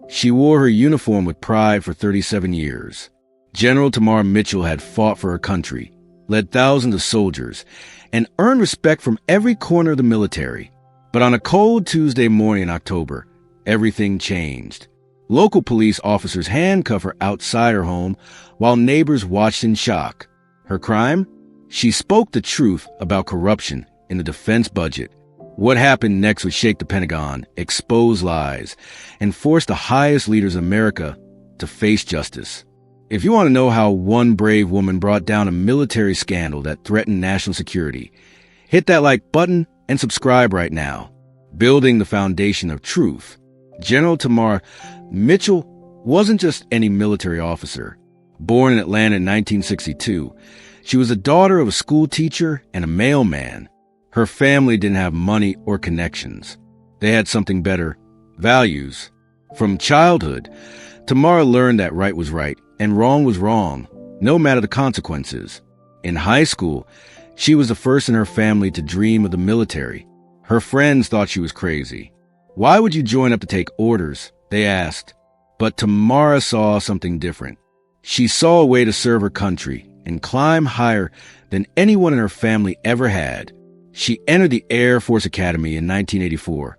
She wore her uniform with pride for 37 years. General Tamara Mitchell had fought for her country, led thousands of soldiers, and earned respect from every corner of the military. But on a cold Tuesday morning in October, everything changed. Local police officers handcuffed her outside her home while neighbors watched in shock. Her crime? She spoke the truth about corruption in the defense budget. What happened next would shake the Pentagon, expose lies, and force the highest leaders of America to face justice. If you want to know how one brave woman brought down a military scandal that threatened national security, hit that like button and subscribe right now. Building the foundation of truth. General Tamara Mitchell wasn't just any military officer. Born in Atlanta in 1962, she was the daughter of a school teacher and a mailman. Her family didn't have money or connections. They had something better: values. From childhood, Tamara learned that right was right and wrong was wrong, no matter the consequences. In high school, she was the first in her family to dream of the military. Her friends thought she was crazy. "Why would you join up to take orders?" they asked. But Tamara saw something different. She saw a way to serve her country and climb higher than anyone in her family ever had. She entered the Air Force Academy in 1984,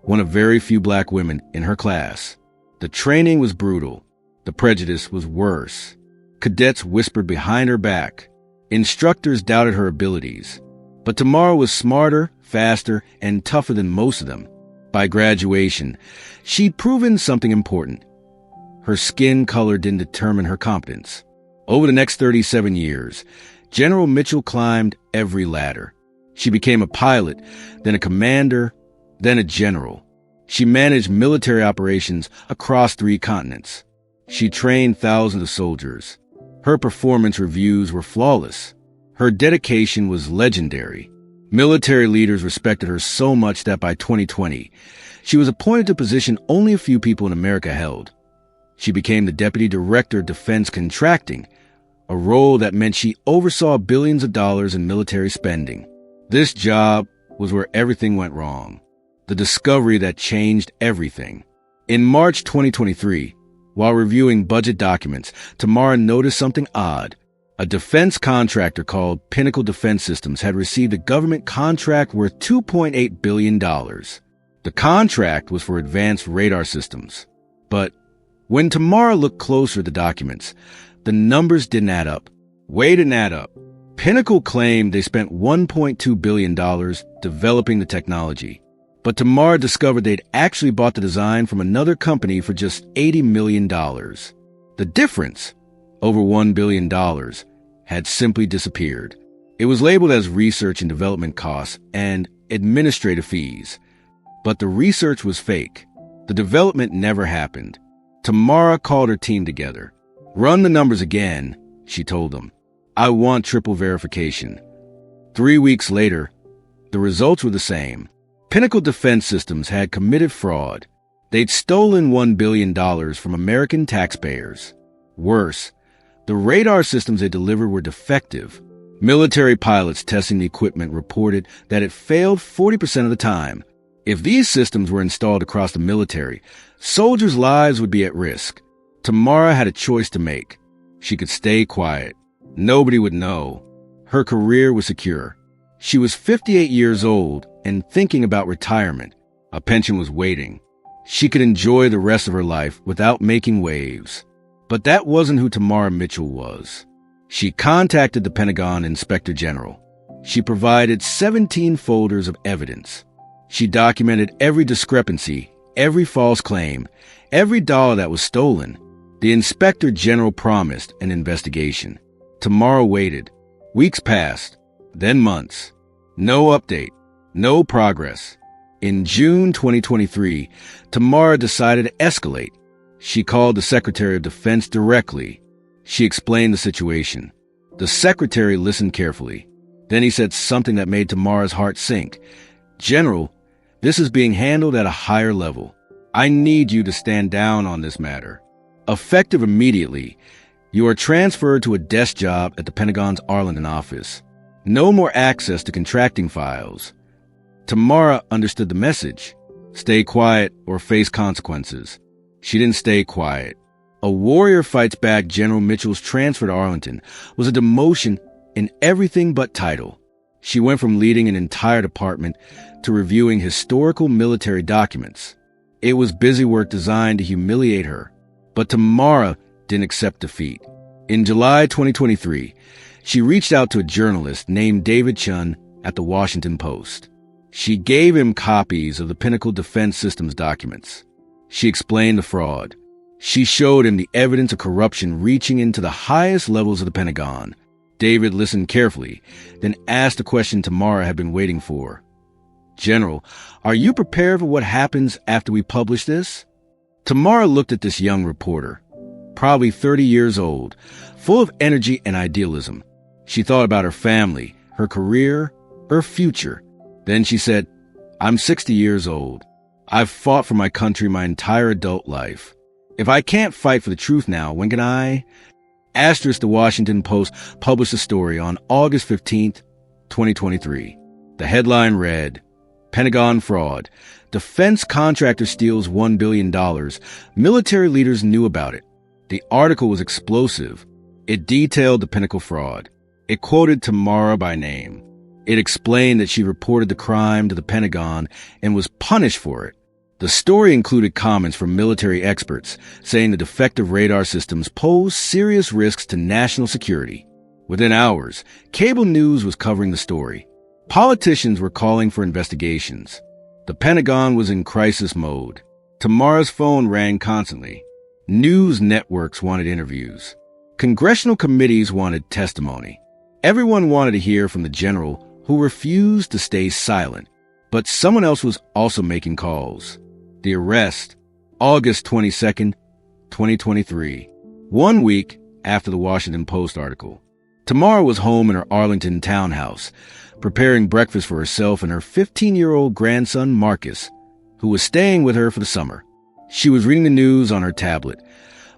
one of very few black women in her class. The training was brutal. The prejudice was worse. Cadets whispered behind her back. Instructors doubted her abilities. But Tamara was smarter, faster, and tougher than most of them. By graduation, she'd proven something important. Her skin color didn't determine her competence. Over the next 37 years, General Mitchell climbed every ladder. She became a pilot, then a commander, then a general. She managed military operations across 3 continents. She trained thousands of soldiers. Her performance reviews were flawless. Her dedication was legendary. Military leaders respected her so much that by 2020, she was appointed to a position only a few people in America held. She became the Deputy Director of Defense Contracting, a role that meant she oversaw billions of dollars in military spending. This job was where everything went wrong. The discovery that changed everything. In March 2023, while reviewing budget documents, Tamara noticed something odd. A defense contractor called Pentagon Defense Systems had received a government contract worth $2.8 billion. The contract was for advanced radar systems. But when Tamara looked closer at the documents, the numbers didn't add up. Way didn't add up. Pinnacle claimed they spent $1.2 billion developing the technology. But Tamara discovered they'd actually bought the design from another company for just $80 million. The difference, over $1 billion, had simply disappeared. It was labeled as research and development costs and administrative fees. But the research was fake. The development never happened. Tamara called her team together. "Run the numbers again," she told them. "I want triple verification." 3 weeks later, the results were the same. Pinnacle Defense Systems had committed fraud. They'd stolen $1 billion from American taxpayers. Worse, the radar systems they delivered were defective. Military pilots testing the equipment reported that it failed 40% of the time. If these systems were installed across the military, soldiers' lives would be at risk. Tamara had a choice to make. She could stay quiet. Nobody would know. Her career was secure. She was 58 years old and thinking about retirement. A pension was waiting. She could enjoy the rest of her life without making waves. But that wasn't who Tamara Mitchell was. She contacted the Pentagon Inspector General. She provided 17 folders of evidence. She documented every discrepancy, every false claim, every dollar that was stolen. The Inspector General promised an investigation. Tamara waited. Weeks passed, then months. No update, no progress. In June 2023, Tamara decided to escalate. She called the Secretary of Defense directly. She explained the situation. The Secretary listened carefully. Then he said something that made Tamara's heart sink. "General, this is being handled at a higher level. I need you to stand down on this matter." Effective immediately, you are transferred to a desk job at the Pentagon's Arlington office. No more access to contracting files. Tamara understood the message. Stay quiet or face consequences. She didn't stay quiet. A warrior fights back. General Mitchell's transfer to Arlington was a demotion in everything but title. She went from leading an entire department to reviewing historical military documents. It was busy work designed to humiliate her. But Tamara didn't accept defeat. In July 2023, she reached out to a journalist named David Chun at the Washington Post. She gave him copies of the Pinnacle Defense Systems documents. She explained the fraud. She showed him the evidence of corruption reaching into the highest levels of the Pentagon. David listened carefully, then asked the question Tamara had been waiting for. "General, are you prepared for what happens after we publish this?" Tamara looked at this young reporter, probably 30 years old, full of energy and idealism. She thought about her family, her career, her future. Then she said, "I'm 60 years old. I've fought for my country my entire adult life. If I can't fight for the truth now, when can I?" Asterisk, the Washington Post published a story on August 15th, 2023. The headline read, "Pentagon Fraud. Defense Contractor Steals $1 billion. Military Leaders Knew About It." The article was explosive. It detailed the Pinnacle fraud. It quoted Tamara by name. It explained that she reported the crime to the Pentagon and was punished for it. The story included comments from military experts saying the defective radar systems pose serious risks to national security. Within hours, cable news was covering the story. Politicians were calling for investigations. The Pentagon was in crisis mode. Tamara's phone rang constantly. News networks wanted interviews. Congressional committees wanted testimony. Everyone wanted to hear from the general, who refused to stay silent. But someone else was also making calls. The arrest, August 22nd, 2023, 1 week after the Washington Post article. Tamara was home in her Arlington townhouse, preparing breakfast for herself and her 15-year-old grandson, Marcus, who was staying with her for the summer. She was reading the news on her tablet,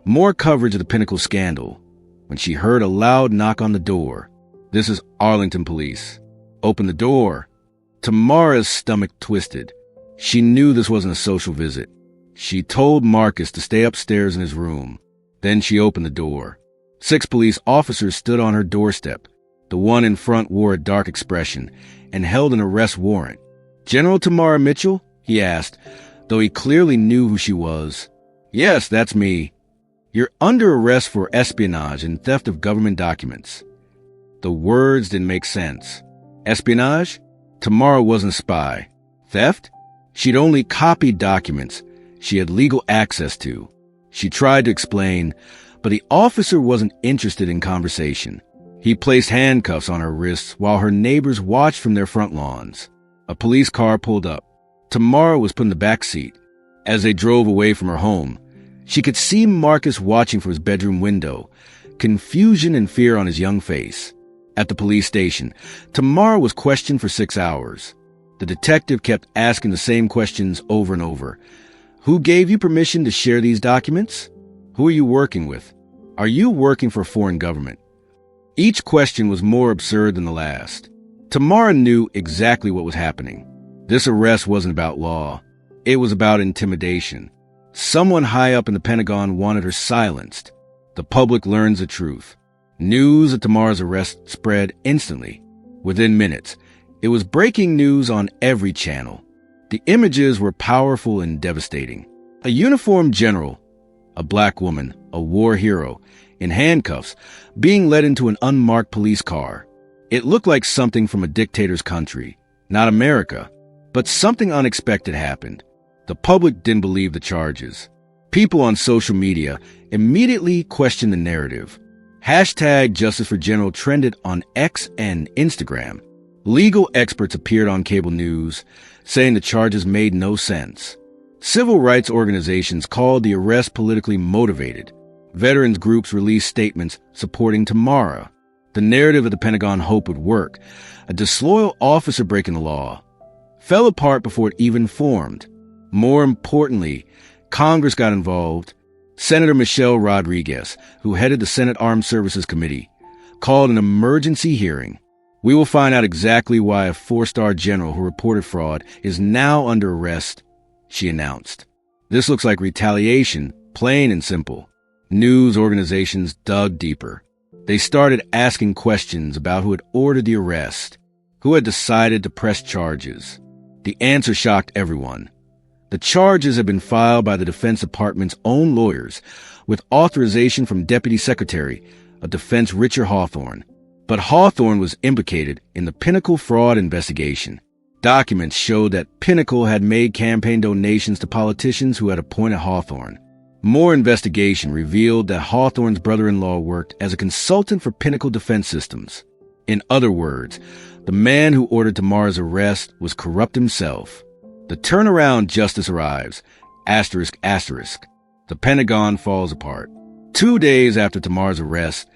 more coverage of the Pinnacle scandal, when she heard a loud knock on the door. "This is Arlington Police." "Open the door." Tamara's stomach twisted. She knew this wasn't a social visit. She told Marcus to stay upstairs in his room. Then she opened the door. 6 police officers stood on her doorstep. The one in front wore a dark expression and held an arrest warrant. "General Tamara Mitchell?" he asked, though he clearly knew who she was. "Yes, that's me." "You're under arrest for espionage and theft of government documents." The words didn't make sense. Espionage? Tamara wasn't a spy. Theft? She'd only copied documents she had legal access to. She tried to explain, but the officer wasn't interested in conversation. He placed handcuffs on her wrists while her neighbors watched from their front lawns. A police car pulled up. Tamara was put in the back seat. As they drove away from her home, she could see Marcus watching from his bedroom window, confusion and fear on his young face. At the police station, Tamara was questioned for 6 hours. The detective kept asking the same questions over and over. "Who gave you permission to share these documents? Who are you working with? Are you working for a foreign government?" Each question was more absurd than the last. Tamara knew exactly what was happening. This arrest wasn't about law. It was about intimidation. Someone high up in the Pentagon wanted her silenced. The public learns the truth. News of Tamara's arrest spread instantly. Within minutes, it was breaking news on every channel. The images were powerful and devastating. A uniformed general, a black woman, a war hero, in handcuffs, being led into an unmarked police car. It looked like something from a dictator's country, not America. But something unexpected happened. The public didn't believe the charges. People on social media immediately questioned the narrative. Hashtag Justice for General trended on X and Instagram. Legal experts appeared on cable news, saying the charges made no sense. Civil rights organizations called the arrest politically motivated. Veterans groups released statements supporting Tamara. The narrative of the Pentagon hoped would work. A disloyal officer breaking the law fell apart before it even formed. More importantly, Congress got involved. Senator Michelle Rodriguez, who headed the Senate Armed Services Committee, called an emergency hearing. "We will find out exactly why a 4-star general who reported fraud is now under arrest," she announced. This looks like retaliation, plain and simple. News organizations dug deeper. They started asking questions about who had ordered the arrest, who had decided to press charges. The answer shocked everyone. The charges had been filed by the Defense Department's own lawyers, with authorization from Deputy Secretary of Defense Richard Hawthorne. But Hawthorne was implicated in the Pinnacle fraud investigation. Documents showed that Pinnacle had made campaign donations to politicians who had appointed Hawthorne. More investigation revealed that Hawthorne's brother-in-law worked as a consultant for Pinnacle Defense Systems. In other words, the man who ordered Tamar's arrest was corrupt himself. The turnaround justice arrives. Asterisk, asterisk. The Pentagon falls apart. 2 days after Tamar's arrest,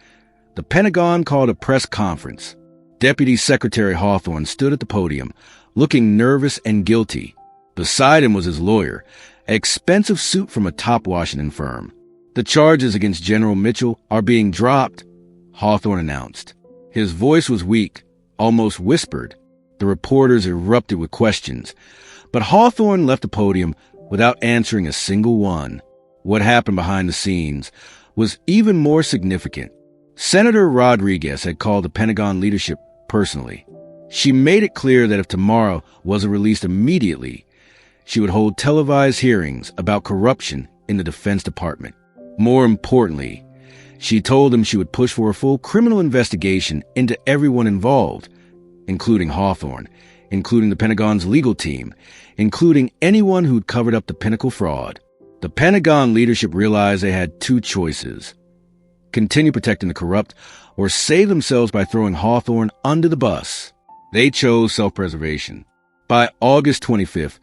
the Pentagon called a press conference. Deputy Secretary Hawthorne stood at the podium, looking nervous and guilty. Beside him was his lawyer, an expensive suit from a top Washington firm. The charges against General Mitchell are being dropped, Hawthorne announced. His voice was weak, almost whispered. The reporters erupted with questions, but Hawthorne left the podium without answering a single one. What happened behind the scenes was even more significant. Senator Rodriguez had called the Pentagon leadership personally. She made it clear that if Tamara wasn't released immediately, she would hold televised hearings about corruption in the Defense Department. More importantly, she told them she would push for a full criminal investigation into everyone involved, including Hawthorne, including the Pentagon's legal team, including anyone who'd covered up the Pinnacle fraud. The Pentagon leadership realized they had two choices: continue protecting the corrupt or save themselves by throwing Hawthorne under the bus. They chose self-preservation. By August 25th,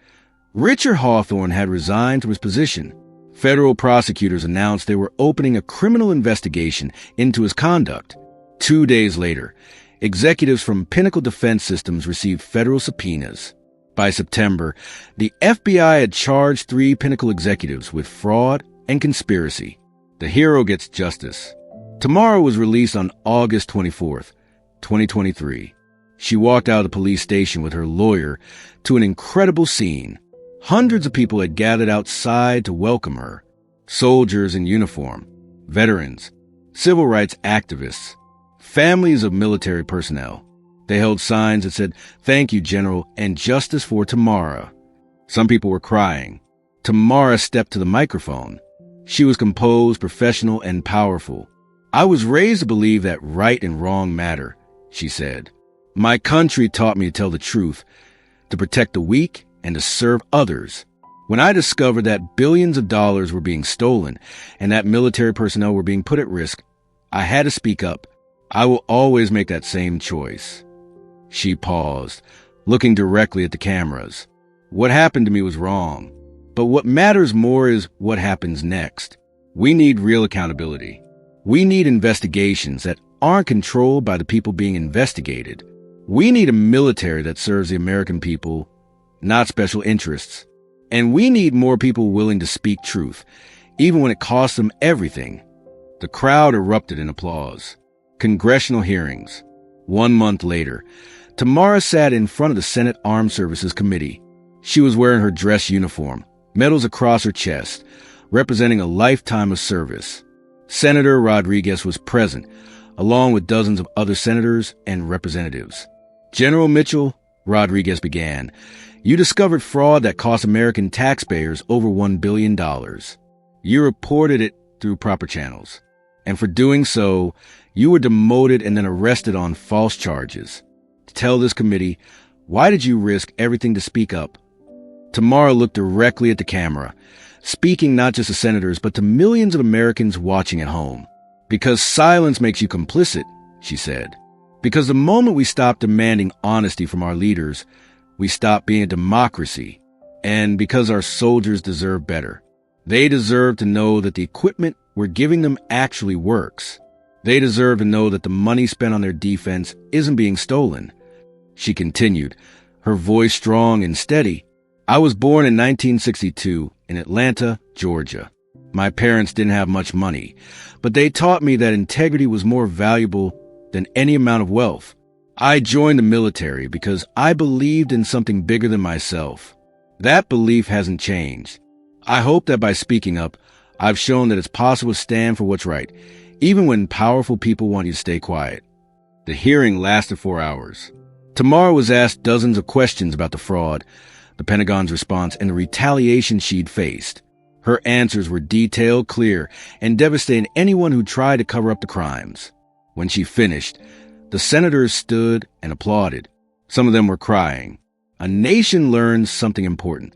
Richard Hawthorne had resigned from his position. Federal prosecutors announced they were opening a criminal investigation into his conduct. 2 days later, executives from Pinnacle Defense Systems received federal subpoenas. By September, the FBI had charged 3 Pinnacle executives with fraud and conspiracy. The hero gets justice. Tamara was released on August 24th, 2023. She walked out of the police station with her lawyer to an incredible scene. Hundreds of people had gathered outside to welcome her. Soldiers in uniform, veterans, civil rights activists, families of military personnel. They held signs that said, "Thank you, General, and justice for Tamara." Some people were crying. Tamara stepped to the microphone. She was composed, professional, and powerful. "I was raised to believe that right and wrong matter," she said. "My country taught me to tell the truth, to protect the weak, and to serve others. When I discovered that billions of dollars were being stolen and that military personnel were being put at risk, I had to speak up. I will always make that same choice." She paused, looking directly at the cameras. "What happened to me was wrong. But what matters more is what happens next. We need real accountability. We need investigations that aren't controlled by the people being investigated. We need a military that serves the American people, not special interests. And we need more people willing to speak truth, even when it costs them everything." The crowd erupted in applause. Congressional hearings. 1 month later, Tamara sat in front of the Senate Armed Services Committee. She was wearing her dress uniform, medals across her chest, representing a lifetime of service. Senator Rodriguez was present, along with dozens of other senators and representatives. "General Mitchell," Rodriguez began, "you discovered fraud that cost American taxpayers over $1 billion. You reported it through proper channels. And for doing so, you were demoted and then arrested on false charges. Tell this committee, why did you risk everything to speak up?" Tamara looked directly at the camera, speaking not just to senators, but to millions of Americans watching at home. "Because silence makes you complicit," she said. "Because the moment we stop demanding honesty from our leaders, we stop being a democracy. And because our soldiers deserve better. They deserve to know that the equipment we're giving them actually works. They deserve to know that the money spent on their defense isn't being stolen." She continued, her voice strong and steady. "I was born in 1962 in Atlanta, Georgia. My parents didn't have much money, but they taught me that integrity was more valuable than any amount of wealth. I joined the military because I believed in something bigger than myself. That belief hasn't changed. I hope that by speaking up, I've shown that it's possible to stand for what's right, even when powerful people want you to stay quiet. The hearing lasted 4 hours. Tamara was asked dozens of questions about the fraud, the Pentagon's response, and the retaliation she'd faced. Her answers were detailed, clear, and devastating anyone who tried to cover up the crimes. When she finished, the senators stood and applauded. Some of them were crying. A nation learned something important.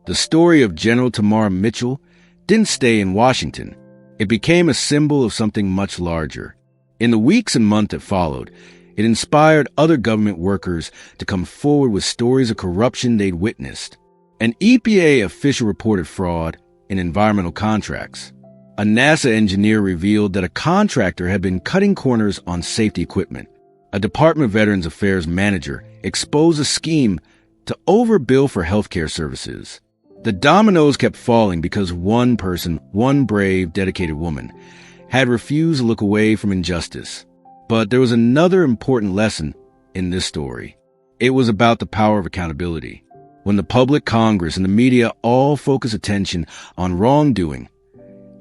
The story of General Tamar Mitchell didn't stay in Washington. It became a symbol of something much larger. In the weeks and months that followed, it inspired other government workers to come forward with stories of corruption they'd witnessed. An EPA official reported fraud in environmental contracts. A NASA engineer revealed that a contractor had been cutting corners on safety equipment. A Department of Veterans Affairs manager exposed a scheme to overbill for healthcare services. The dominoes kept falling because one person, one brave, dedicated woman, had refused to look away from injustice. But there was another important lesson in this story. It was about the power of accountability. When the public, Congress, and the media all focused attention on wrongdoing,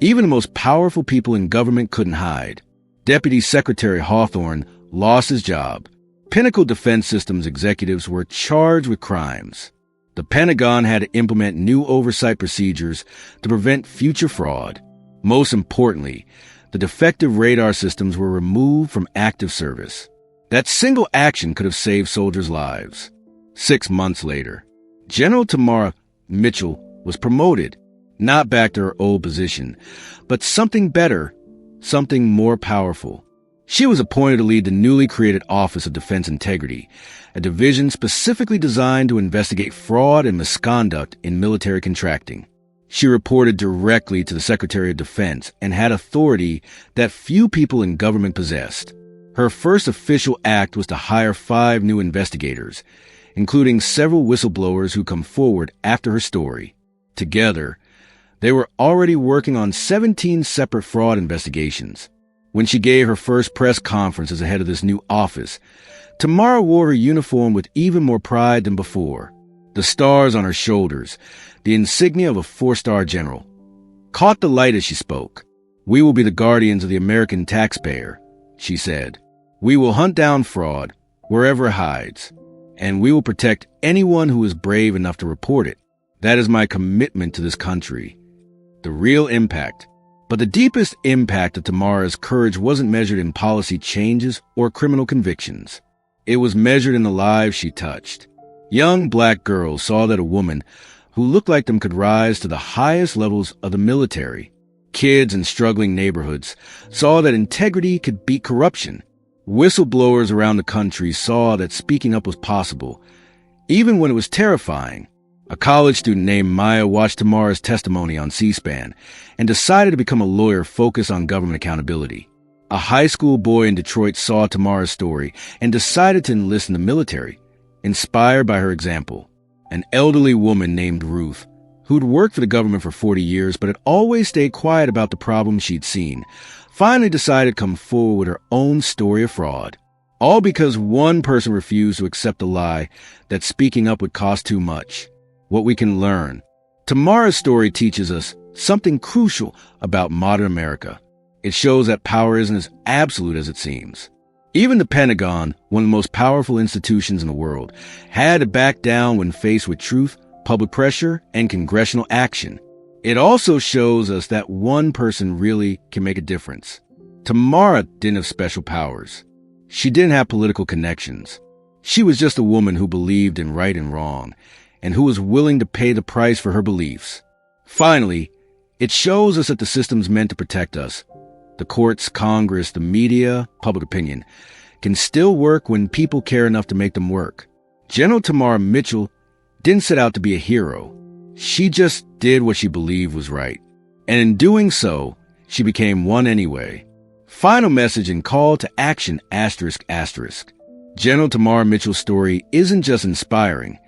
even the most powerful people in government couldn't hide. Deputy Secretary Hawthorne lost his job. Pinnacle Defense Systems executives were charged with crimes. The Pentagon had to implement new oversight procedures to prevent future fraud. Most importantly, the defective radar systems were removed from active service. That single action could have saved soldiers' lives. 6 months later, General Tamar Mitchell was promoted, not back to her old position, but something better, something more powerful. She was appointed to lead the newly created Office of Defense Integrity, a division specifically designed to investigate fraud and misconduct in military contracting. She reported directly to the Secretary of Defense and had authority that few people in government possessed. Her first official act was to hire 5 new investigators, including several whistleblowers who come forward after her story. Together, they were already working on 17 separate fraud investigations. When she gave her first press conference as the head of this new office, Tamara wore her uniform with even more pride than before. The stars on her shoulders, the insignia of a 4-star general, caught the light as she spoke. "We will be the guardians of the American taxpayer," she said. "We will hunt down fraud wherever it hides, and we will protect anyone who is brave enough to report it. That is my commitment to this country." The real impact. But the deepest impact of Tamara's courage wasn't measured in policy changes or criminal convictions. It was measured in the lives she touched. Young black girls saw that a woman who looked like them could rise to the highest levels of the military. Kids in struggling neighborhoods saw that integrity could beat corruption. Whistleblowers around the country saw that speaking up was possible, even when it was terrifying. A college student named Maya watched Tamara's testimony on C-SPAN and decided to become a lawyer focused on government accountability. A high school boy in Detroit saw Tamara's story and decided to enlist in the military, inspired by her example. An elderly woman named Ruth, who'd worked for the government for 40 years but had always stayed quiet about the problems she'd seen, finally decided to come forward with her own story of fraud. All because one person refused to accept the lie that speaking up would cost too much. What we can learn. Tamara's story teaches us something crucial about modern America. It shows that power isn't as absolute as it seems. Even the Pentagon, one of the most powerful institutions in the world, had to back down when faced with truth, public pressure, and congressional action. It also shows us that one person really can make a difference. Tamara didn't have special powers. She didn't have political connections. She was just a woman who believed in right and wrong, and who was willing to pay the price for her beliefs. Finally, it shows us that the system's meant to protect us. The courts, Congress, the media, public opinion, can still work when people care enough to make them work. General Tamar Mitchell didn't set out to be a hero. She just did what she believed was right. And in doing so, she became one anyway. Final message and call to action, ****. General Tamar Mitchell's story isn't just inspiring.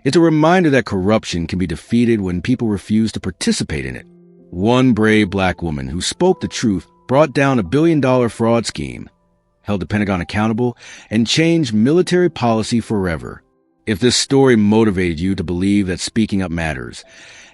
It's a reminder that corruption can be defeated when people refuse to participate in it. One brave black woman who spoke the truth brought down $1 billion fraud scheme, held the Pentagon accountable, and changed military policy forever. If this story motivated you to believe that speaking up matters,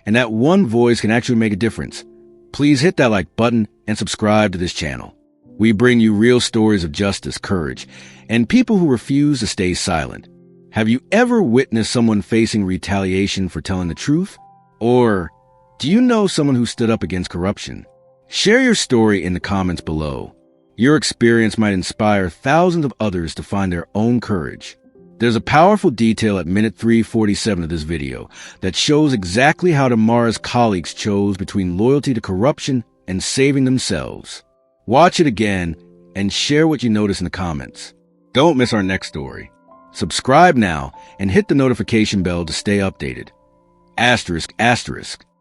and that one voice can actually make a difference. Please hit that like button and subscribe to this channel. We bring you real stories of justice, courage, and people who refuse to stay silent. Have you ever witnessed someone facing retaliation for telling the truth? Or do you know someone who stood up against corruption? Share your story in the comments below. Your experience might inspire thousands of others to find their own courage. There's a powerful detail at minute 347 of this video that shows exactly how Tamara's colleagues chose between loyalty to corruption and saving themselves. Watch it again and share what you notice in the comments. Don't miss our next story. Subscribe now and hit the notification bell to stay updated. ***.